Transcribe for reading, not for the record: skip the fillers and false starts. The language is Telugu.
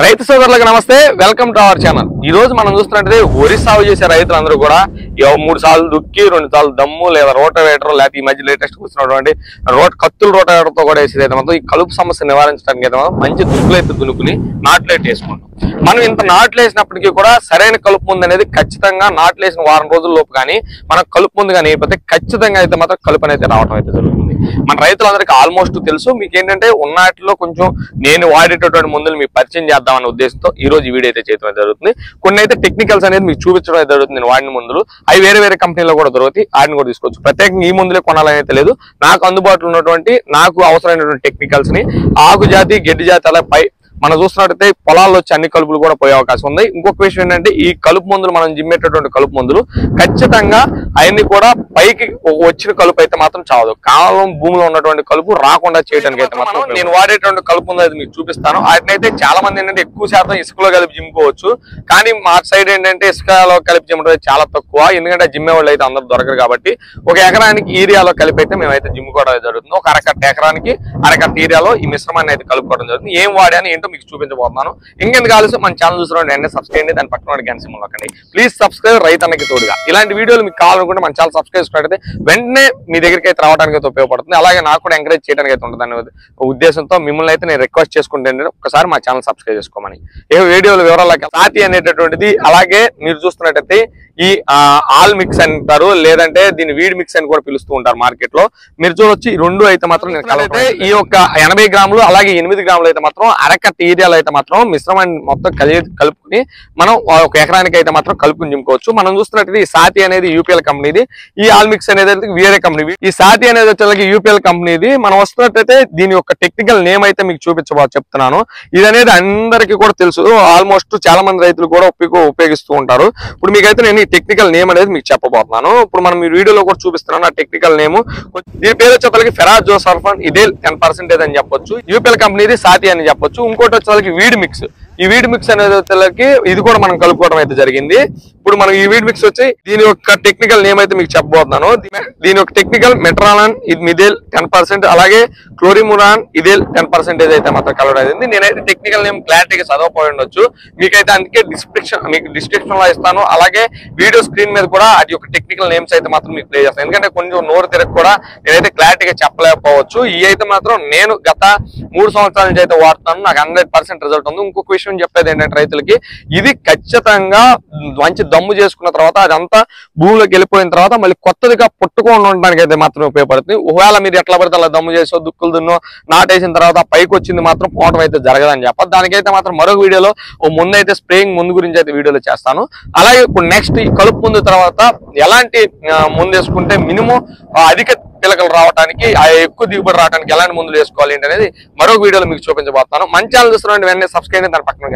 రైతు సోదరులకు నమస్తే, వెల్కమ్ టు అవర్ ఛానల్. ఈ రోజు మనం చూస్తున్నట్టు వరి సాగు చేసే రైతులందరూ కూడా 3 సార్లు దుక్కి 2 సార్లు దమ్ము లేదా రోటవేటర్ లేకపోతే ఈ మధ్య లేటెస్ట్ కూర్చున్నటువంటి కత్తుల రోటవేటర్ తో కూడా వేసేది అయితే మాత్రం ఈ కలుపు సమస్య నివారించడానికి అయితే మంచి దుక్కులు అయితే దున్నుకుని నాట్లు అయితే వేసుకుంటాం. మనం ఇంత నాట్లు వేసినప్పటికీ కూడా సరైన కలుపు ముందు అనేది ఖచ్చితంగా నాట్లు వేసిన వారం రోజుల లోపు కానీ మనం కలుపు ముందు కానీ అయిపోతే ఖచ్చితంగా అయితే మాత్రం కలుపు అనేది రావడం అయితే జరుగుతుంది. మన రైతులందరికీ ఆల్మోస్ట్ తెలుసు. మీకు ఏంటంటే ఉన్నాటిలో కొంచెం నేను వాడేటటువంటి మందులు మీకు పరిచయం చేద్దామనే ఉద్దేశంతో ఈ రోజు ఈ వీడియో అయితే చేయడం జరుగుతుంది. కొన్ని అయితే టెక్నికల్స్ అనేది మీకు చూపించడం అయితే జరుగుతుంది. నేను వాడిన మందులు అవి వేరే కంపెనీలో కూడా దొరుకుతాయి, వాటిని కూడా తీసుకోవచ్చు. ప్రత్యేకంగా ఈ మందులే కొనాలని అయితే లేదు. నాకు అందుబాటులో ఉన్నటువంటి నాకు అవసరమైనటువంటి టెక్నికల్స్ ని ఆకు జాతి గడ్డి జాతి అలా మనం చూస్తున్నట్టయితే పొలాల్లో వచ్చి అన్ని కలుపులు కూడా పోయే అవకాశం ఉంది. ఇంకొక విషయం ఏంటంటే ఈ కలుపు మందులు మనం జిమ్మేటటువంటి కలుపు మందులు ఖచ్చితంగా అవన్నీ కూడా పైకి వచ్చిన కలుపు అయితే మాత్రం చావదు. కాలం భూమిలో ఉన్నటువంటి కలుపు రాకుండా చేయడానికి అయితే మాత్రం నేను వాడేటువంటి కలుపు మందు అయితే మీకు చూపిస్తాను. వాటిని అయితే చాలా మంది ఏంటంటే ఎక్కువ శాతం ఇసుకలో కలిపి జిమ్ముకోవచ్చు, కానీ మా సైడ్ ఏంటంటే ఇసుకలో కలిపి జిమ్మడం చాలా తక్కువ. ఎందుకంటే జిమ్మే వాళ్ళు అయితే అందరూ దొరకరు కాబట్టి ఒక ఎకరానికి ఏరియాలో కలిపి అయితే మేమైతే జిమ్ముకోవడం జరుగుతుంది. ఒక అరకట్ట ఎకరానికి అరకట్ట ఏరియాలో ఈ మిశ్రమాన్ని అయితే కలుపుకోవడం జరుగుతుంది. ఏం వాడాను ఏంటో మీకు చూపించబోతున్నాను. ఇంకెందుకు ఆలోచన మన ఛానల్ చూసిన వెంటనే సబ్స్క్రైబ్ చేయండి, దాని పక్కన గంట సింబల్ నొక్కండి. ప్లీజ్ సబ్స్క్రైబ్, రైతన్నకి తోడుగా. ఇలాంటి వీడియోలు మీకు కావాలనుకుంటే మన ఛానల్ సబ్స్క్రైబ్ చేసుకున్నట్టయితే వెంటనే మీ దగ్గరికి అయితే రావడానికి అయితే ఉపయోగపడుతుంది. అలాగే నాకు కూడా ఎంకరేజ్ చేయడానికి అయితే ఉంటుంది అనే ఉద్దేశంతో మిమ్మల్ని అయితే నేను రిక్వెస్ట్ చేసుకుంటే ఒకసారి మా ఛానల్ సబ్స్క్రైబ్ చేసుకోమని. ఏ వీడియోల వివరాలకి సాతి అనేటటువంటిది, అలాగే మీరు చూస్తున్నట్టయితే ఈ ఆల్ మిక్స్ అంటారు, లేదంటే దీన్ని వీడ్ మిక్స్ అని కూడా పిలుస్తూ ఉంటారు మార్కెట్ లో. మీరు చూడొచ్చు ఈ రెండు అయితే మాత్రం నేను కలిపితే ఈ యొక్క 80 గ్రాములు అలాగే 8 గ్రాములు అయితే మాత్రం అరకట్ట ఏరియాలో అయితే మాత్రం మిశ్రమాన్ని మొత్తం కలుపుకుని మనం ఒక ఎకరానికి అయితే మాత్రం కలుపుకుని జిమ్ముకోవచ్చు. మనం చూస్తున్నట్టు ఈ సాతి అనేది యూపీఎల్ కంపెనీది, ఈ ఆల్ మిక్స్ అనేది వేరే కంపెనీ. ఈ సాతి అనేది వచ్చేసరికి యూపీఎల్ కంపెనీది. మనం వస్తున్నట్టయితే దీని యొక్క టెక్నికల్ నేమ్ అయితే మీకు చెప్తున్నాను. ఇది అనేది అందరికీ కూడా తెలుసు, ఆల్మోస్ట్ చాలా మంది రైతులు కూడా ఉపయోగిస్తూ ఉంటారు. ఇప్పుడు మీకైతే నేను టెక్నికల్ నేమ్ అనేది మీకు చెప్పబోతున్నాను. ఇప్పుడు మనం ఈ వీడియోలో కూడా చూపిస్తున్నాను. ఆ టెక్నికల్ నేమ్ దీని పేరు వచ్చేసరికి ఫెరాజోసల్ఫాన్ ఇదేల్ 10% అని చెప్పొచ్చు. యూపీఎల్ కంపెనీది సాతి అని చెప్పొచ్చు. ఇంకోటి వచ్చేసరికి వీడ్ మిక్స్. ఈ వీడ్ మిక్స్ అనేది వచ్చేసరికి ఇది కూడా మనం కలుపుకోవడం అయితే జరిగింది. ఇప్పుడు మనం ఈ వీడ్ మిక్స్ వచ్చి దీని యొక్క టెక్నికల్ నేమ్ అయితే మీకు చెప్పబోతున్నాను. దీని యొక్క టెక్నికల్ మెట్రాలాన్ మిథేల్ 10%, అలాగే క్లోరిమురాన్ ఇదేల్ 10% అయితే మాత్రం కలవడం అయింది. నేనైతే టెక్నికల్ నేమ్ క్లారిటీగా చదవపోయి ఉండొచ్చు, మీకైతే అందుకే డిస్క్రిప్షన్ లో ఇస్తాను. అలాగే వీడియో స్క్రీన్ మీద కూడా అది యొక్క టెక్నికల్ నేమ్స్ అయితే మాత్రం మీకు ప్లే చేస్తాను. ఎందుకంటే కొంచెం నోరు తిరగ కూడా నేనైతే క్లారిటీగా చెప్పలేకపోవచ్చు. ఈ అయితే మాత్రం నేను గత 3 సంవత్సరాల నుంచి అయితే వాడుతున్నాను, నాకు 100% రిజల్ట్ ఉంది. ఇంకొక విషయం చెప్పేది ఏంటంటే రైతులకి, ఇది ఖచ్చితంగా మంచి దమ్ము చేసుకున్న తర్వాత అదంతా భూమిలోకి వెళ్ళిపోయిన తర్వాత మళ్ళీ కొత్తదిగా పుట్టుకొని ఉండడానికి అయితే మాత్రం ఉపయోగపడుతుంది. ఒకవేళ మీరు ఎట్లా పడితే అలా దమ్ము చేసో దుక్కులు దున్నో నాటేసిన తర్వాత పైకి వచ్చింది మాత్రం పోవడం అయితే జరగదని చెప్పాలి. దానికైతే మాత్రం మరొక వీడియోలో ముందైతే స్ప్రేయింగ్ ముందు గురించి అయితే వీడియోలో చేస్తాను. అలాగే ఇప్పుడు నెక్స్ట్ ఈ కలుపు ముందు తర్వాత ఎలాంటి ముందు వేసుకుంటే మినిమం అధిక పిలకలు రావడానికి ఎక్కువ దిగుబడి రావడానికి ఎలాంటి మందులు వేసుకోవాలి అనేది మరొక వీడియోలో మీకు చూపించబోతున్నాను. మంచి ఛానల్ చూస్తున్న వెంటనే సబ్స్క్రైబ్, దాని పక్కన